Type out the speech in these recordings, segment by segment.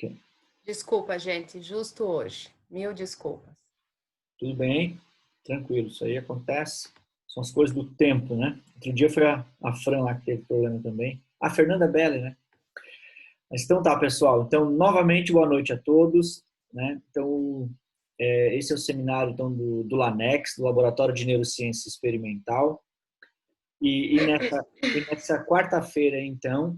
Ok. Desculpa, gente, justo hoje. Mil desculpas. Tudo bem, tranquilo, isso aí acontece. São as coisas do tempo, né? Outro dia foi a Fran lá que teve problema também. A Fernanda Belli, né? Mas então tá, pessoal. Então, novamente, boa noite a todos, né? Então, esse é o seminário então, do LANEX, do Laboratório de Neurociência Experimental. E nessa quarta-feira, então,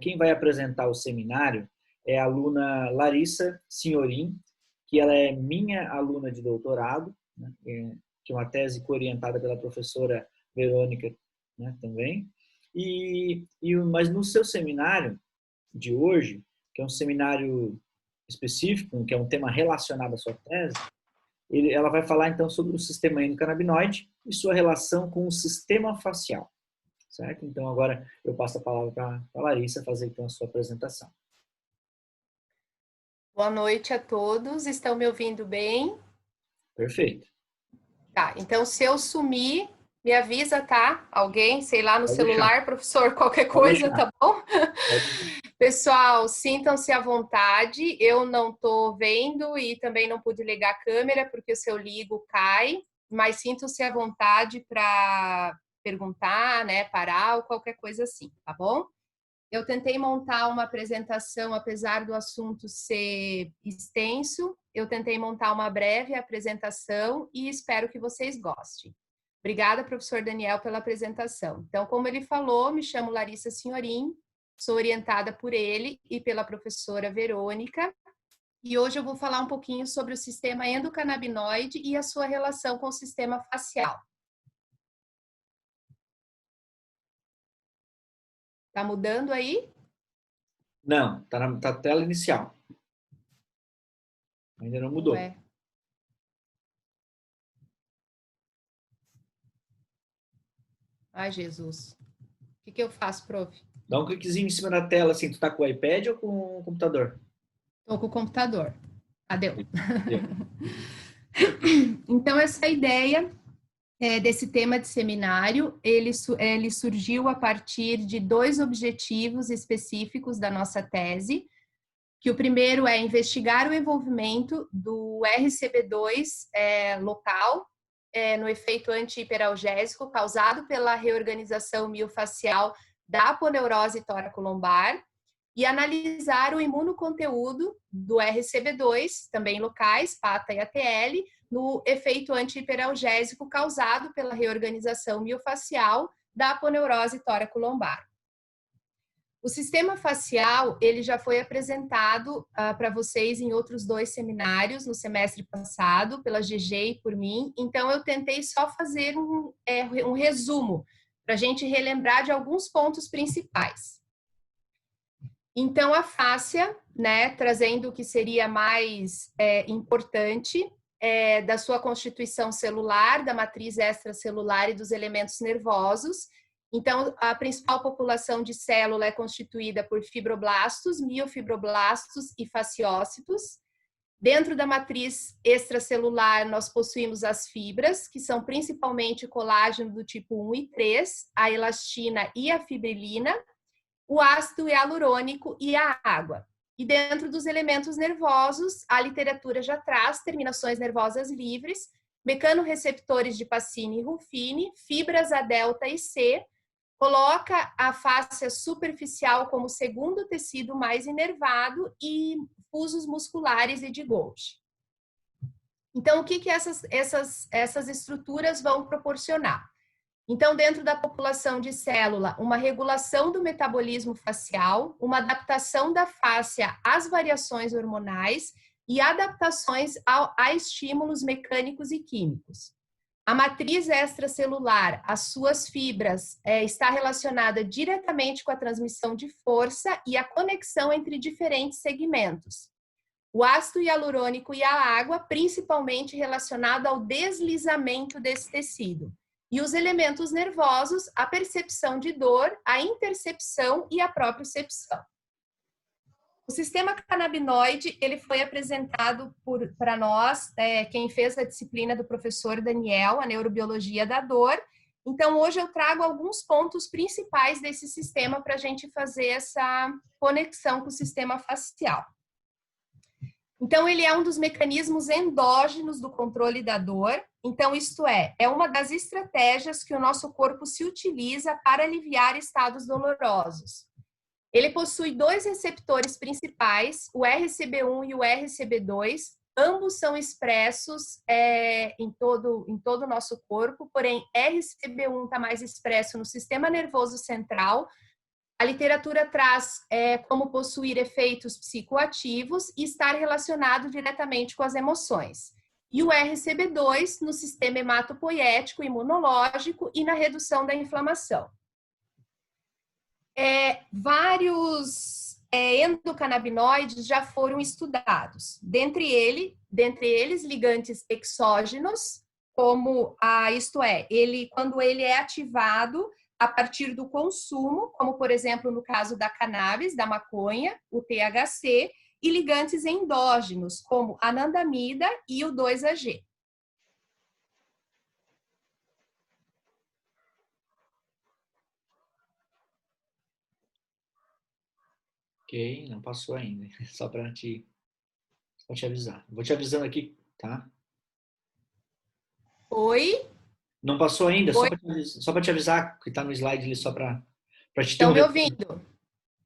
quem vai apresentar o seminário é a aluna Larissa Senhorim, que ela é minha aluna de doutorado, né, que é uma tese orientada pela professora Verônica, né, também. Mas no seu seminário de hoje, que é um seminário específico, que é um tema relacionado à sua tese, ela vai falar então sobre o sistema endocannabinoide e sua relação com o sistema facial, certo? Então agora eu passo a palavra para a Larissa fazer então a sua apresentação. Boa noite a todos. Estão me ouvindo bem? Perfeito. Tá, então se eu sumir, me avisa, tá? Alguém, sei lá, no Pode deixar. celular, professor, qualquer Pode coisa, deixar. tá bom? Pode deixar. Pessoal, sintam-se à vontade. Eu não tô vendo e também não pude ligar a câmera porque se eu ligo cai, mas sintam-se à vontade para perguntar, né, parar ou qualquer coisa assim, tá bom? Eu tentei montar uma apresentação, apesar do assunto ser extenso, eu tentei montar uma breve apresentação e espero que vocês gostem. Obrigada, professor Daniel, pela apresentação. Então, como ele falou, me chamo Larissa Senhorim, sou orientada por ele e pela professora Verônica, e hoje eu vou falar um pouquinho sobre o sistema endocannabinoide e a sua relação com o sistema facial. Tá mudando aí? Não, tá na tela inicial. Ainda não mudou. Ué. Ai, Jesus. O que eu faço, prof? Dá um cliquezinho em cima da tela, assim, tu tá com o iPad ou com o computador? Estou com o computador. Deu. Deu. Então, essa ideia desse tema de seminário, ele surgiu a partir de dois objetivos específicos da nossa tese, que o primeiro é investigar o envolvimento do RCB2 local no efeito anti-hiperalgésico causado pela reorganização miofacial da aponeurose tóraco-lombar e analisar o imunoconteúdo do RCB2, também locais, PATA e ATL, no efeito anti-hiperalgésico causado pela reorganização miofacial da aponeurose tóraco-lombar. O sistema facial, ele já foi apresentado para vocês em outros dois seminários no semestre passado, pela GG e por mim, então eu tentei só fazer um resumo, para a gente relembrar de alguns pontos principais. Então, a fáscia, né, trazendo o que seria mais importante da sua constituição celular, da matriz extracelular e dos elementos nervosos. Então, a principal população de célula é constituída por fibroblastos, miofibroblastos e fasciócitos. Dentro da matriz extracelular, nós possuímos as fibras, que são principalmente colágeno do tipo 1 e 3, a elastina e a fibrilina, o ácido hialurônico e a água. E dentro dos elementos nervosos, a literatura já traz terminações nervosas livres, mecanorreceptores de Pacini e Ruffini, fibras A, delta e C, coloca a fáscia superficial como segundo tecido mais inervado e fusos musculares e de Golgi. Então, o que essas estruturas vão proporcionar? Então, dentro da população de célula, uma regulação do metabolismo facial, uma adaptação da fáscia às variações hormonais e adaptações a estímulos mecânicos e químicos. A matriz extracelular, as suas fibras, está relacionada diretamente com a transmissão de força e a conexão entre diferentes segmentos. O ácido hialurônico e a água, principalmente relacionado ao deslizamento desse tecido. E os elementos nervosos, a percepção de dor, a intercepção e a propriocepção. O sistema canabinoide, ele foi apresentado para nós, quem fez a disciplina do professor Daniel, a neurobiologia da dor. Então, hoje eu trago alguns pontos principais desse sistema para a gente fazer essa conexão com o sistema facial. Então, ele é um dos mecanismos endógenos do controle da dor. Então, isto é uma das estratégias que o nosso corpo se utiliza para aliviar estados dolorosos. Ele possui dois receptores principais, o RCB1 e o RCB2. Ambos são expressos em todo o nosso corpo, porém, RCB1 está mais expresso no sistema nervoso central. A literatura traz como possuir efeitos psicoativos e estar relacionado diretamente com as emoções. E o RCB2 no sistema hematopoético imunológico e na redução da inflamação. Vários endocannabinoides já foram estudados. Dentre eles, ligantes exógenos, como quando ele é ativado a partir do consumo, como por exemplo no caso da cannabis, da maconha, o THC, e ligantes endógenos, como a anandamida e o 2-AG. Ok, não passou ainda, só para te avisar. Vou te avisando aqui, tá? Oi? Não passou ainda, Oi? só para te avisar que está no slide ali, só para te ter Estão um me retorno. ouvindo?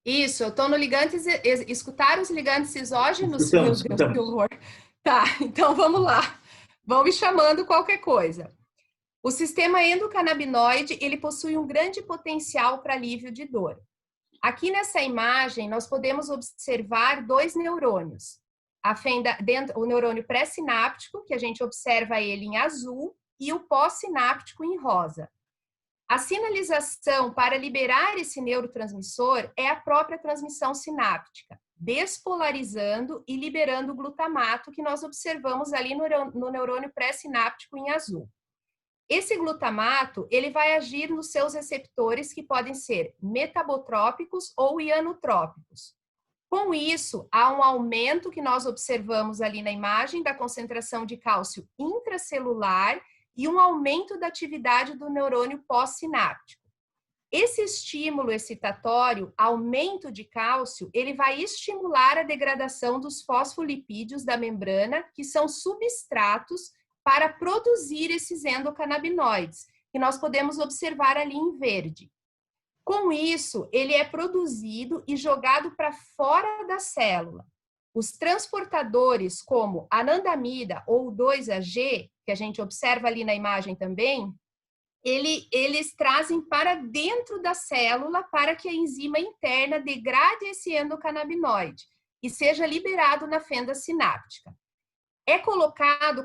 Isso, eu estou no ligantes, escutar os ligantes exógenos? Meu Deus, que horror. Tá, então vamos lá. Vão me chamando qualquer coisa. O sistema endocannabinoide, ele possui um grande potencial para alívio de dor. Aqui nessa imagem, nós podemos observar dois neurônios. O neurônio pré-sináptico, que a gente observa ele em azul, e o pós-sináptico em rosa. A sinalização para liberar esse neurotransmissor é a própria transmissão sináptica, despolarizando e liberando o glutamato que nós observamos ali no neurônio pré-sináptico em azul. Esse glutamato, ele vai agir nos seus receptores que podem ser metabotrópicos ou ianotrópicos. Com isso, há um aumento que nós observamos ali na imagem da concentração de cálcio intracelular e um aumento da atividade do neurônio pós-sináptico. Esse estímulo excitatório, aumento de cálcio, ele vai estimular a degradação dos fosfolipídios da membrana, que são substratos para produzir esses endocannabinoides, que nós podemos observar ali em verde. Com isso, ele é produzido e jogado para fora da célula. Os transportadores, como a anandamida ou o 2-AG, que a gente observa ali na imagem também, eles trazem para dentro da célula para que a enzima interna degrade esse endocannabinoide e seja liberado na fenda sináptica. É colocado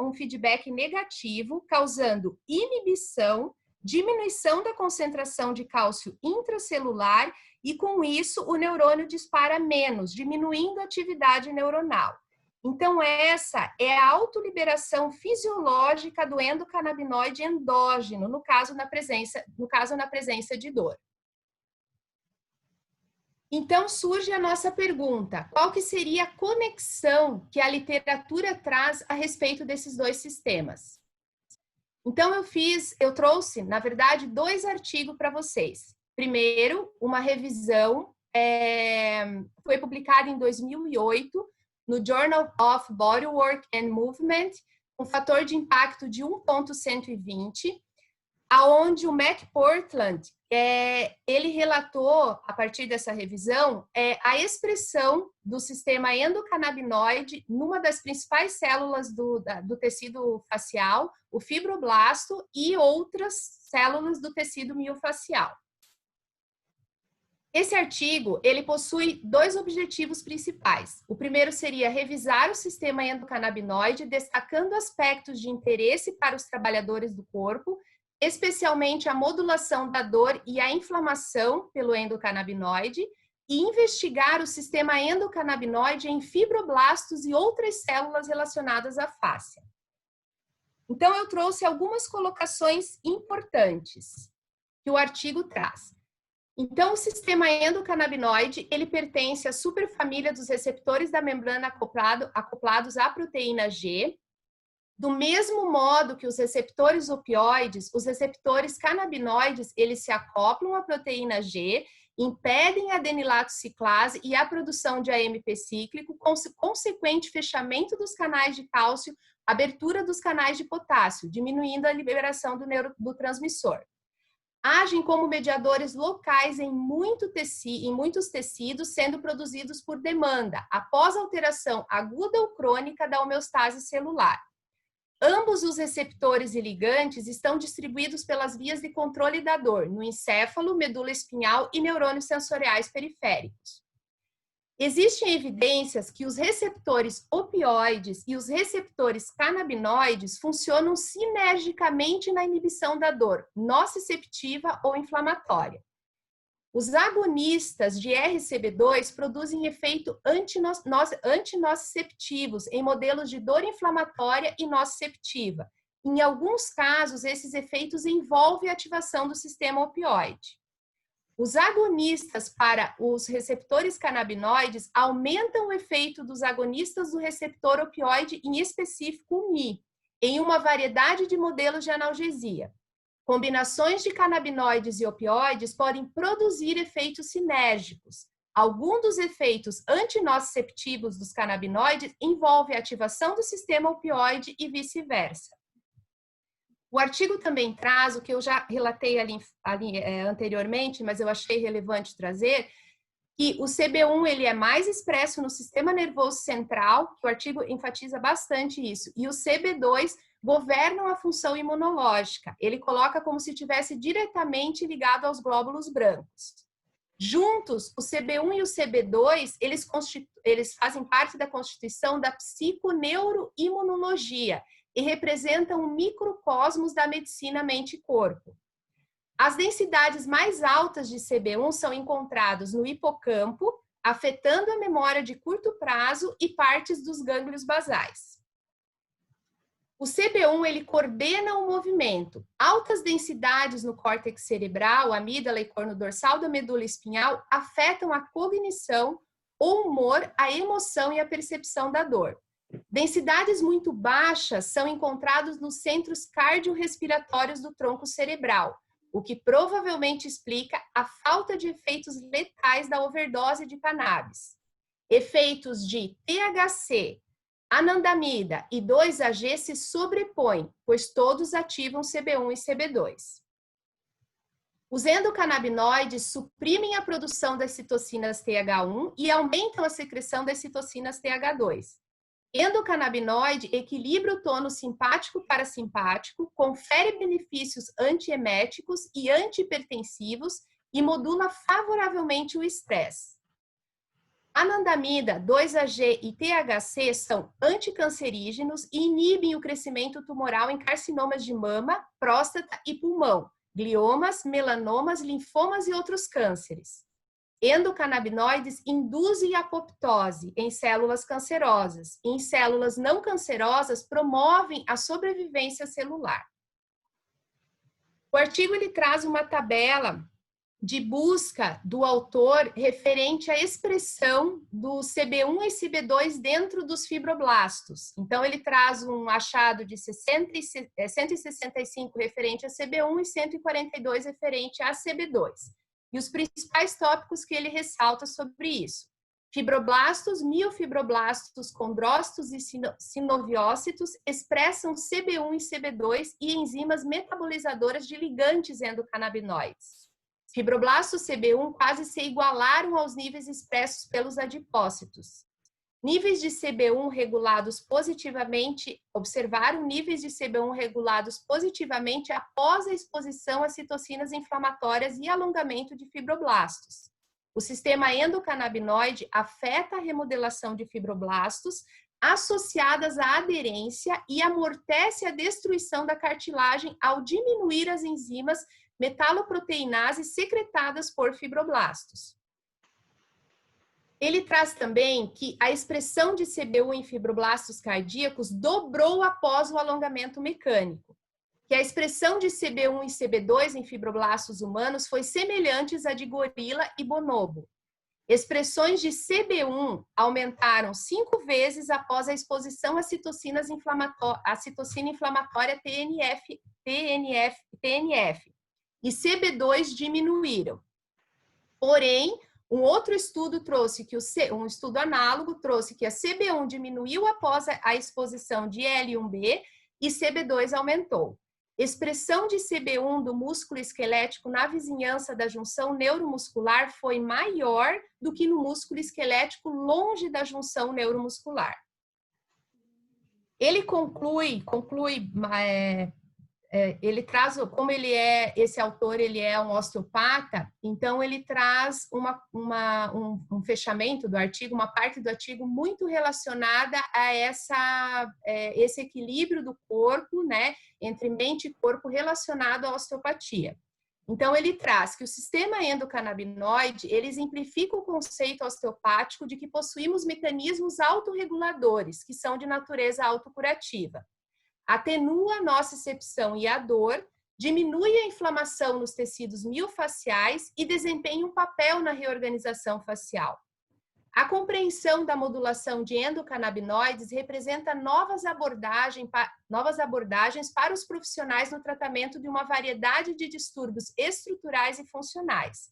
um feedback negativo, causando inibição, diminuição da concentração de cálcio intracelular e, com isso, o neurônio dispara menos, diminuindo a atividade neuronal. Então, essa é a autoliberação fisiológica do endocannabinoide endógeno, no caso na presença de dor. Então, surge a nossa pergunta: qual que seria a conexão que a literatura traz a respeito desses dois sistemas? Então, eu trouxe, na verdade, dois artigos para vocês. Primeiro, uma revisão, foi publicada em 2008, no Journal of Bodywork and Movement, um fator de impacto de 1.120, aonde o McPortland, ele relatou, a partir dessa revisão, a expressão do sistema endocannabinoide numa das principais células do tecido facial, o fibroblasto, e outras células do tecido miofacial. Esse artigo, ele possui dois objetivos principais. O primeiro seria revisar o sistema endocannabinoide, destacando aspectos de interesse para os trabalhadores do corpo, especialmente a modulação da dor e a inflamação pelo endocannabinoide, e investigar o sistema endocannabinoide em fibroblastos e outras células relacionadas à fáscia. Então, eu trouxe algumas colocações importantes que o artigo traz. Então, o sistema endocannabinoide, ele pertence à superfamília dos receptores da membrana acoplados à proteína G. Do mesmo modo que os receptores opioides, os receptores canabinoides, eles se acoplam à proteína G impedem a adenilato-ciclase e a produção de AMP cíclico, com consequente fechamento dos canais de cálcio, abertura dos canais de potássio, diminuindo a liberação do transmissor. Agem como mediadores locais em muitos tecidos, sendo produzidos por demanda, após alteração aguda ou crônica da homeostase celular. Ambos os receptores e ligantes estão distribuídos pelas vias de controle da dor, no encéfalo, medula espinhal e neurônios sensoriais periféricos. Existem evidências que os receptores opioides e os receptores canabinoides funcionam sinergicamente na inibição da dor nociceptiva ou inflamatória. Os agonistas de RCB2 produzem efeito antinociceptivos em modelos de dor inflamatória e nociceptiva. Em alguns casos, esses efeitos envolvem a ativação do sistema opioide. Os agonistas para os receptores canabinoides aumentam o efeito dos agonistas do receptor opioide, em específico o Mi, em uma variedade de modelos de analgesia. Combinações de canabinoides e opioides podem produzir efeitos sinérgicos. Alguns dos efeitos antinociceptivos dos canabinoides envolvem a ativação do sistema opioide e vice-versa. O artigo também traz, o que eu já relatei anteriormente, mas eu achei relevante trazer, que o CB1 ele é mais expresso no sistema nervoso central, que o artigo enfatiza bastante isso, e o CB2 governam a função imunológica. Ele coloca como se estivesse diretamente ligado aos glóbulos brancos. Juntos, o CB1 e o CB2, eles fazem parte da constituição da psiconeuroimunologia e representam um microcosmos da medicina mente e corpo. As densidades mais altas de CB1 são encontradas no hipocampo, afetando a memória de curto prazo e partes dos gânglios basais. O CB1 ele coordena o movimento. Altas densidades no córtex cerebral, amígdala e corno dorsal da medula espinhal afetam a cognição, o humor, a emoção e a percepção da dor. Densidades muito baixas são encontradas nos centros cardiorrespiratórios do tronco cerebral, o que provavelmente explica a falta de efeitos letais da overdose de cannabis. Efeitos de THC, anandamida e 2-AG se sobrepõem, pois todos ativam CB1 e CB2. Os endocannabinoides suprimem a produção das citocinas TH1 e aumentam a secreção das citocinas TH2. Endocannabinoide equilibra o tônus simpático-parasimpático, confere benefícios antieméticos e antihipertensivos e modula favoravelmente o estresse. Anandamida, 2-AG e THC são anticancerígenos e inibem o crescimento tumoral em carcinomas de mama, próstata e pulmão, gliomas, melanomas, linfomas e outros cânceres. Endocannabinoides induzem apoptose em células cancerosas e em células não cancerosas promovem a sobrevivência celular. O artigo ele traz uma tabela de busca do autor referente à expressão do CB1 e CB2 dentro dos fibroblastos. Então, ele traz um achado de 165 referente a CB1 e 142 referente a CB2. E os principais tópicos que ele ressalta sobre isso: fibroblastos, miofibroblastos, condrócitos e sinoviócitos expressam CB1 e CB2 e enzimas metabolizadoras de ligantes endocannabinoides. Fibroblastos CB1 quase se igualaram aos níveis expressos pelos adipócitos. Níveis de CB1 regulados positivamente, observaram níveis de CB1 regulados positivamente após a exposição a citocinas inflamatórias e alongamento de fibroblastos. O sistema endocannabinoide afeta a remodelação de fibroblastos associadas à aderência e amortece a destruição da cartilagem ao diminuir as enzimas metaloproteinases secretadas por fibroblastos. Ele traz também que a expressão de CB1 em fibroblastos cardíacos dobrou após o alongamento mecânico, que a expressão de CB1 e CB2 em fibroblastos humanos foi semelhante à de gorila e bonobo. Expressões de CB1 aumentaram 5 vezes após a exposição à citocina inflamatória TNF, e CB2 diminuíram. Porém, um outro estudo trouxe que um estudo análogo trouxe que a CB1 diminuiu após a exposição de L1B e CB2 aumentou. Expressão de CB1 do músculo esquelético na vizinhança da junção neuromuscular foi maior do que no músculo esquelético longe da junção neuromuscular. Ele conclui ele traz, como esse autor ele é um osteopata, então ele traz um fechamento do artigo, uma parte do artigo muito relacionada a esse equilíbrio do corpo, né, entre mente e corpo relacionado à osteopatia. Então ele traz que o sistema endocannabinoide, ele exemplifica o conceito osteopático de que possuímos mecanismos autorreguladores, que são de natureza autocurativa. Atenua a nocicepção e a dor, diminui a inflamação nos tecidos miofasciais e desempenha um papel na reorganização facial. A compreensão da modulação de endocannabinoides representa novas abordagens para os profissionais no tratamento de uma variedade de distúrbios estruturais e funcionais.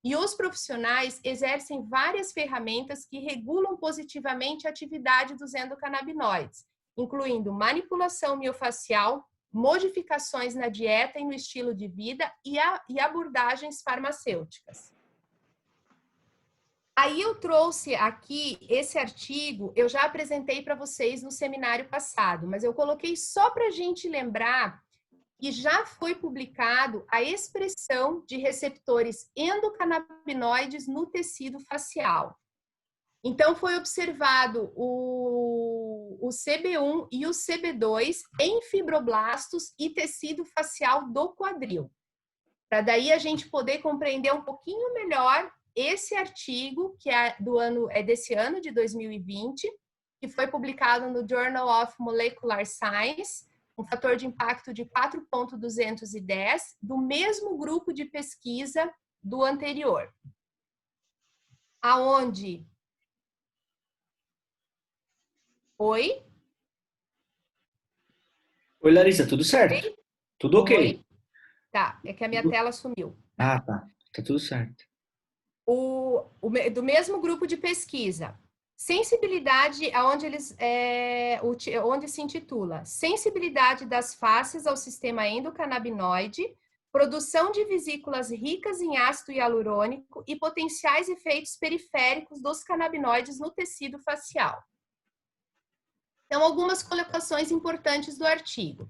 E os profissionais exercem várias ferramentas que regulam positivamente a atividade dos endocannabinoides, incluindo manipulação miofacial, modificações na dieta e no estilo de vida e abordagens farmacêuticas. Aí eu trouxe aqui esse artigo, eu já apresentei para vocês no seminário passado, mas eu coloquei só para a gente lembrar que já foi publicado a expressão de receptores endocannabinoides no tecido facial. Então, foi observado o CB1 e o CB2 em fibroblastos e tecido facial do quadril. Para daí a gente poder compreender um pouquinho melhor esse artigo, que é desse ano, de 2020, que foi publicado no Journal of Molecular Science, um fator de impacto de 4.210, do mesmo grupo de pesquisa do anterior. Aonde... Oi? Oi, Larissa, tudo certo? Oi? Tudo ok? Oi? Tá, é que a minha tela sumiu. Ah, tá. Tá tudo certo. Do mesmo grupo de pesquisa. Sensibilidade, onde se intitula Sensibilidade das faces ao sistema endocannabinoide, produção de vesículas ricas em ácido hialurônico e potenciais efeitos periféricos dos canabinoides no tecido facial. Então, algumas colocações importantes do artigo.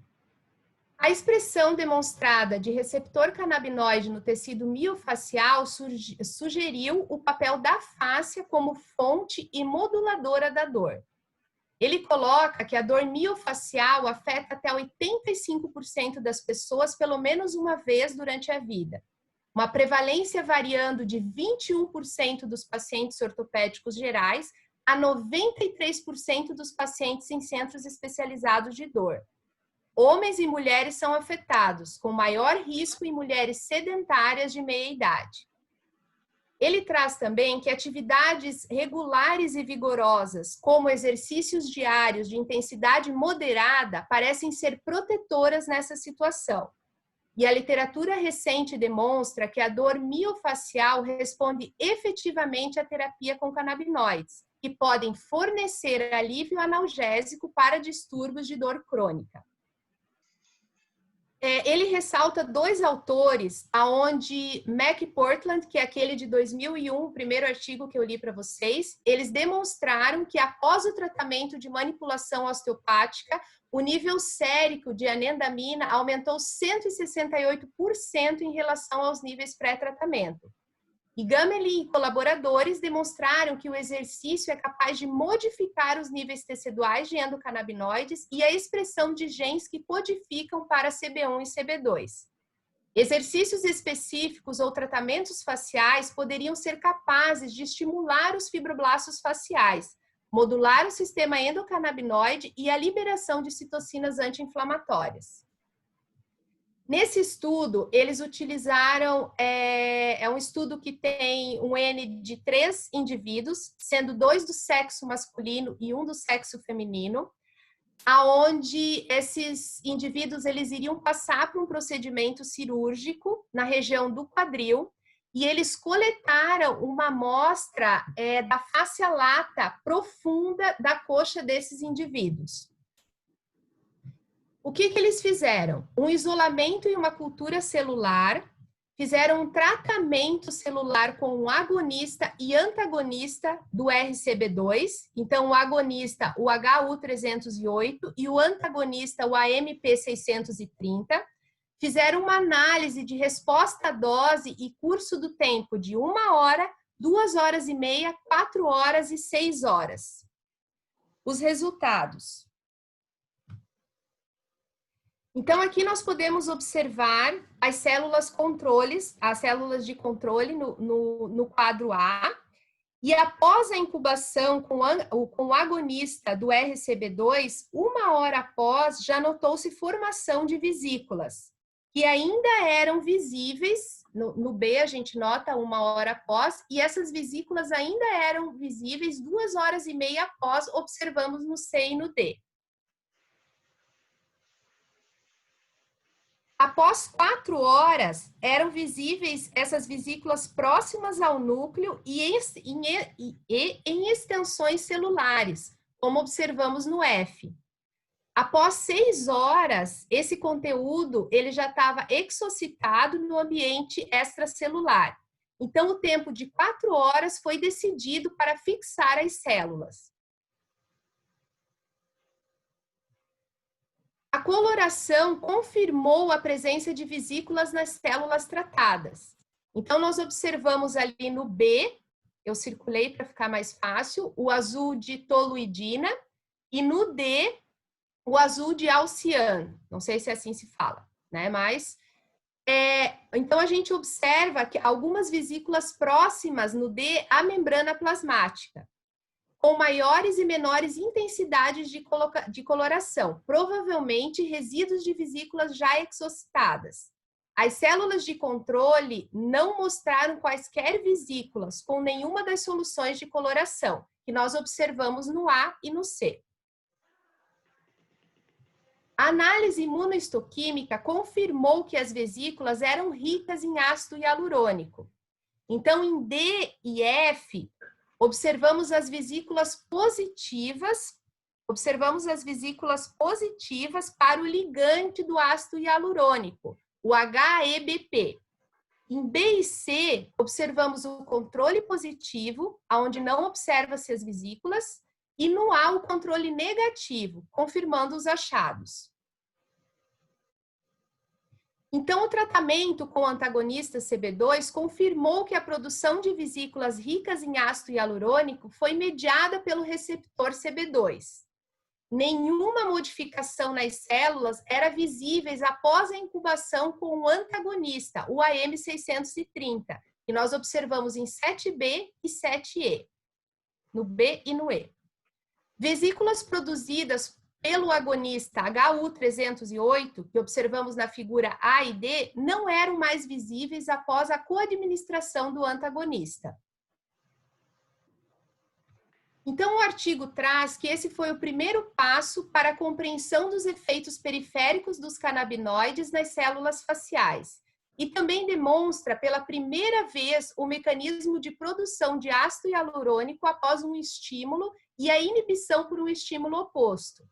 A expressão demonstrada de receptor canabinoide no tecido miofacial sugeriu o papel da fáscia como fonte e moduladora da dor. Ele coloca que a dor miofacial afeta até 85% das pessoas pelo menos uma vez durante a vida. Uma prevalência variando de 21% dos pacientes ortopédicos gerais a 93% dos pacientes em centros especializados de dor. Homens e mulheres são afetados, com maior risco em mulheres sedentárias de meia idade. Ele traz também que atividades regulares e vigorosas, como exercícios diários de intensidade moderada, parecem ser protetoras nessa situação. E a literatura recente demonstra que a dor miofacial responde efetivamente à terapia com canabinoides, que podem fornecer alívio analgésico para distúrbios de dor crônica. Ele ressalta dois autores, aonde McPortland, que é aquele de 2001, o primeiro artigo que eu li para vocês, eles demonstraram que após o tratamento de manipulação osteopática, o nível sérico de anandamina aumentou 168% em relação aos níveis pré-tratamento. E Gamelin e colaboradores demonstraram que o exercício é capaz de modificar os níveis teciduais de endocannabinoides e a expressão de genes que codificam para CB1 e CB2. Exercícios específicos ou tratamentos faciais poderiam ser capazes de estimular os fibroblastos faciais, modular o sistema endocannabinoide e a liberação de citocinas anti-inflamatórias. Nesse estudo, eles utilizaram, um estudo que tem um N de 3 indivíduos, sendo 2 do sexo masculino e 1 do sexo feminino, aonde esses indivíduos eles iriam passar por um procedimento cirúrgico na região do quadril, e eles coletaram uma amostra da fáscia lata profunda da coxa desses indivíduos. O que eles fizeram? Um isolamento e uma cultura celular, fizeram um tratamento celular com o agonista e antagonista do RCB2, então o agonista, o HU308, e o antagonista, o AMP630, fizeram uma análise de resposta à dose e curso do tempo de 1 hora, 2 horas e meia, 4 horas e 6 horas. Os resultados. Então, aqui nós podemos observar as células controles, as células de controle no quadro A, e após a incubação com o agonista do RCB2, 1 hora após, já notou-se formação de vesículas, que ainda eram visíveis, no B a gente nota 1 hora após, e essas vesículas ainda eram visíveis 2 horas e meia após, observamos no C e no D. Após 4 horas, eram visíveis essas vesículas próximas ao núcleo e em extensões celulares, como observamos no F. Após 6 horas, esse conteúdo ele já estava exocitado no ambiente extracelular. Então, o tempo de 4 horas foi decidido para fixar as células. A coloração confirmou a presença de vesículas nas células tratadas. Então, nós observamos ali no B, eu circulei para ficar mais fácil, o azul de toluidina, e no D, o azul de alciano. Não sei se assim se fala, né? Mas, então, a gente observa que algumas vesículas próximas no D à membrana plasmática, com maiores e menores intensidades de coloração, provavelmente resíduos de vesículas já exocitadas. As células de controle não mostraram quaisquer vesículas com nenhuma das soluções de coloração, que nós observamos no A e no C. A análise imunohistoquímica confirmou que as vesículas eram ricas em ácido hialurônico. Então, em D e F, observamos as vesículas positivas para o ligante do ácido hialurônico, o HEBP. Em B e C, observamos o controle positivo, onde não observa-se as vesículas, e no A, o controle negativo, confirmando os achados. Então, o tratamento com o antagonista CB2 confirmou que a produção de vesículas ricas em ácido hialurônico foi mediada pelo receptor CB2. Nenhuma modificação nas células era visível após a incubação com o antagonista, o AM630, que nós observamos em 7B e 7E, no B e no E. Vesículas produzidas pelo agonista HU308, que observamos na figura A e D, não eram mais visíveis após a coadministração do antagonista. Então, o artigo traz que esse foi o primeiro passo para a compreensão dos efeitos periféricos dos canabinoides nas células faciais e também demonstra pela primeira vez o mecanismo de produção de ácido hialurônico após um estímulo e a inibição por um estímulo oposto.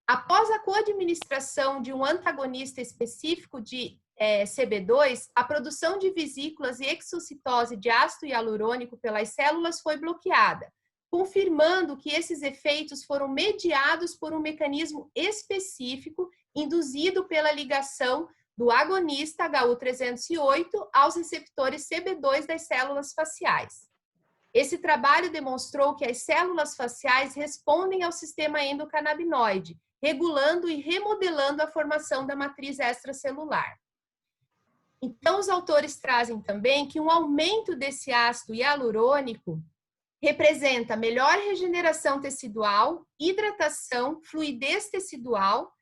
Após a coadministração de um antagonista específico de CB2, a produção de vesículas e exocitose de ácido hialurônico pelas células foi bloqueada, confirmando que esses efeitos foram mediados por um mecanismo específico induzido pela ligação do agonista HU308 aos receptores CB2 das células faciais. Esse trabalho demonstrou que as células faciais respondem ao sistema endocannabinoide, regulando e remodelando a formação da matriz extracelular. Então, os autores trazem também que um aumento desse ácido hialurônico representa melhor regeneração tecidual, hidratação, fluidez tecidual,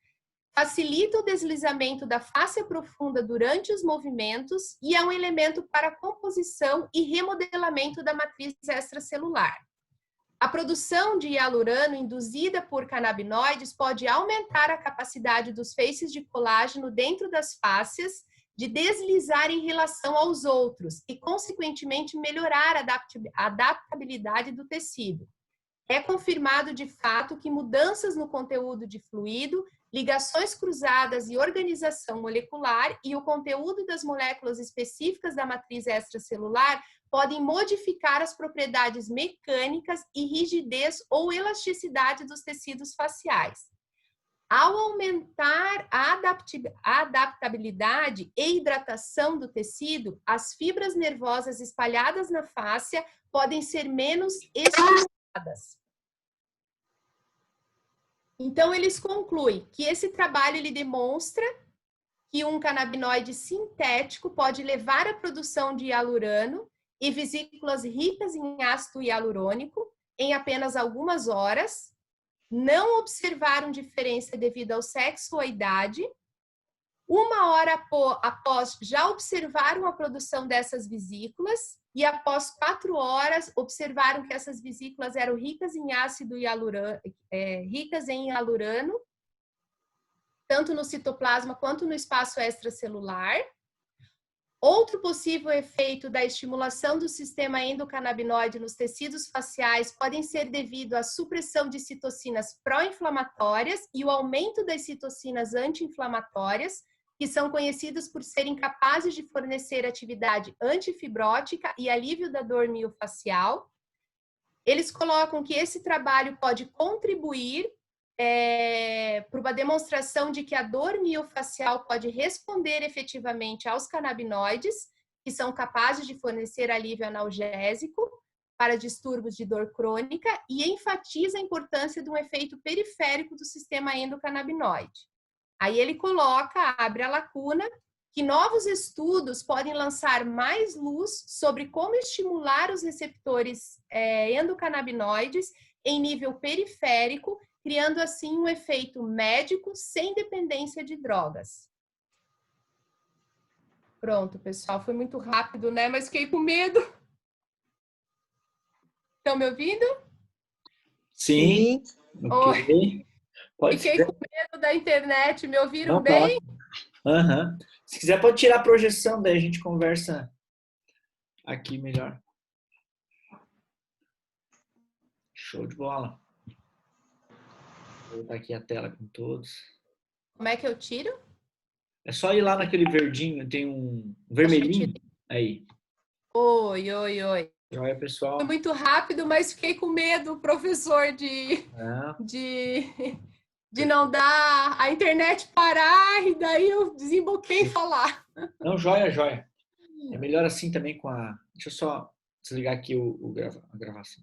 facilita o deslizamento da fáscia profunda durante os movimentos e é um elemento para a composição e remodelamento da matriz extracelular. A produção de hialurano induzida por canabinoides pode aumentar a capacidade dos feixes de colágeno dentro das fáscias, de deslizar em relação aos outros e, consequentemente, melhorar a adaptabilidade do tecido. É confirmado de fato que mudanças no conteúdo de fluido, ligações cruzadas e organização molecular e o conteúdo das moléculas específicas da matriz extracelular podem modificar as propriedades mecânicas e rigidez ou elasticidade dos tecidos faciais. Ao aumentar a adaptabilidade e hidratação do tecido, as fibras nervosas espalhadas na fáscia podem ser menos estimuladas. Então, eles concluem que esse trabalho ele demonstra que um canabinoide sintético pode levar à produção de hialurano e vesículas ricas em ácido hialurônico em apenas algumas horas. Não observaram diferença devido ao sexo ou à idade. 1 hora após, já observaram a produção dessas vesículas e após 4 horas, observaram que essas vesículas eram ricas em ácido hialurano, ricas em hialurano, tanto no citoplasma quanto no espaço extracelular. Outro possível efeito da estimulação do sistema endocannabinoide nos tecidos faciais podem ser devido à supressão de citocinas pró-inflamatórias e o aumento das citocinas anti-inflamatórias, que são conhecidas por serem capazes de fornecer atividade antifibrótica e alívio da dor miofacial. Eles colocam que esse trabalho pode contribuir para uma demonstração de que a dor miofacial pode responder efetivamente aos canabinoides, que são capazes de fornecer alívio analgésico para distúrbios de dor crônica, e enfatiza a importância de um efeito periférico do sistema endocannabinoide. Aí ele coloca, abre a lacuna, que novos estudos podem lançar mais luz sobre como estimular os receptores endocannabinoides em nível periférico, criando assim um efeito médico sem dependência de drogas. Pronto, pessoal, foi muito rápido, né? Mas fiquei com medo. Estão me ouvindo? Sim. Okay. Fiquei com medo da internet, me ouviram Não, bem? Uhum. Se quiser pode tirar a projeção, daí a gente conversa aqui melhor. Show de bola. Vou botar aqui a tela com todos. Como é que eu tiro? É só ir lá naquele verdinho, tem um vermelhinho. Aí. Oi, oi, oi. Joia, pessoal. Foi muito rápido, mas fiquei com medo, professor, de não dar a internet parar, e daí eu desemboquei falar. Não, joia, joia. É melhor assim também com a... Deixa eu só desligar aqui a gravação.